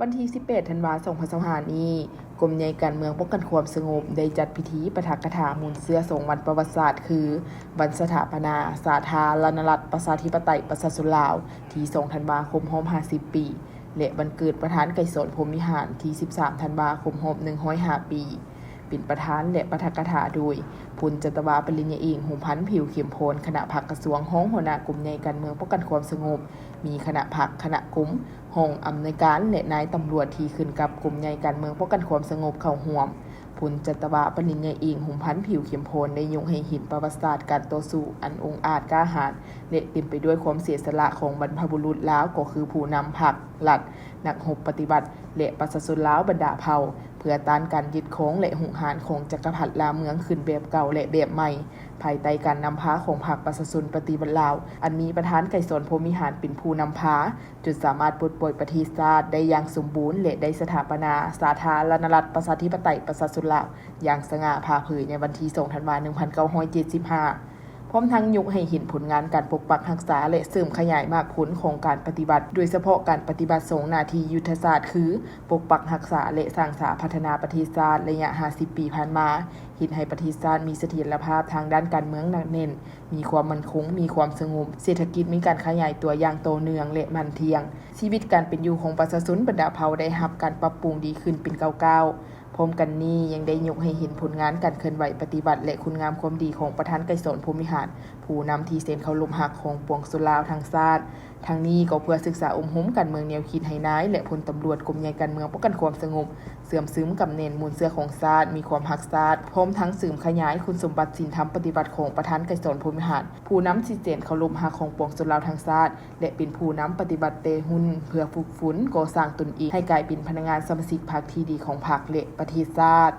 วันที่18ธันวาคม2025นี้กรมใหญ่การเมืองป้องกันความสงบได้จัดพิธีปาฐกถามูลเสื้อสงวันประวัติศาสตร์คือวันสถาปนาสาธารณรัฐประชาธิปไตยประชาชนลาวที่2ธันวาคม50 ปีและวันเกิดประธานไกรสอนพรหมวิหารที่13ธันวาคม105 ปีเป็นประธานและปาฐกถาโดยพลจัตวาปริญญาเอกหงส์พันธ์ผิวเข็มโพนคณะผักกระทรวงห้องหัวหน้ากรมใหญ่การเมืองป้องกันความสงบมีคณะผักคณะกลุ่มห้องอำนวยการและนายตำรวจที่ขึ้นกับกรมใหญ่การเมืองป้องกันความสงบเข้าร่วมพลจัตวาปริญญาเอกหงส์พันธ์ผิวเข็มโพนได้ยกให้เห็นประวัติศาสตร์การต่อสู้อันองอาจกล้าหาญและเต็มไปด้วยความเสียสละของบรรพบุรุษลาวก็คือผู้นำพรรครัฐนักรบปฏิบัติและประชาชนลาวบรรดาเผ่าเพื่อต้านการยึดครองและหุงหารของจักรพรรดิลาวเมืองขึ้นแบบเก่าและแบบใหม่ภายใต้การนำพาของพรรคประชาชนปฏิบัติลาวอันมีประธานไกรสอนพรหมวิหารเป็นผู้นำพาจนสามารถปลดปล่อยประเทศชาติได้อย่างสมบูรณ์และได้สถาปนาสาธารณรัฐประชาธิปไตยประชาชนลาวอย่างสง่าผ่าเผยในวันที่2ธันวาคม1975พร้อมทั้งยกให้เห็นผลงานการปกปักรักษาและเสริมขยายมากผลของการปฏิบัติโดยเฉพาะการปฏิบัติ2หน้าที่ยุทธศาสตร์คือปกปักรักษาและสร้างสรรค์พัฒนาประเทศชาติระยะ50 ปีผ่านมาเฮ็ดให้ประเทศชาติมีเสถียรภาพทางด้านการเมืองหนักแน่นมีความมั่นคงมีความสงบเศรษฐกิจมีการขยายตัวอย่างต่อเนื่องและมั่นเที่ยงชีวิตการเป็นอยู่ของประชาชนบรรดาเผ่าได้รับการปรับปรุงดีขึ้นเป็นก้าวพร้อมกันนี้ยังได้ยกให้เห็นผลงานการเคลื่อนไหวปฏิบัติและคุณงามความดีของประธานไกรสอนพรหมวิหารผู้นำที่เซ็นเคารพรักของปวงชนลาวทั้งชาติทั้งนี้ก็เพื่อศึกษาหุ้มการเมืองแนวคิดให้นายและพลตำรวจกรมใหญ่การเมืองป้องกันความสงบเสื่อมซึมกับเน้นมูลเสื้อของชาติมีความรักชาติพร้อมทั้งสืบขยายคุณสมบัติศีลธรรมปฏิบัติของประธานไกรสอนพรหมวิหารผู้นำที่เซ็นเคารพรักของปวงชนลาวทั้งชาติและเป็นผู้นำปฏิบัติเตหุ่นเพื่อฝึกฝนก่อสร้างตนเองให้กลายเป็นพนักงานสมาชิกพรรคที่ดีของพรรคและประเทศชาติ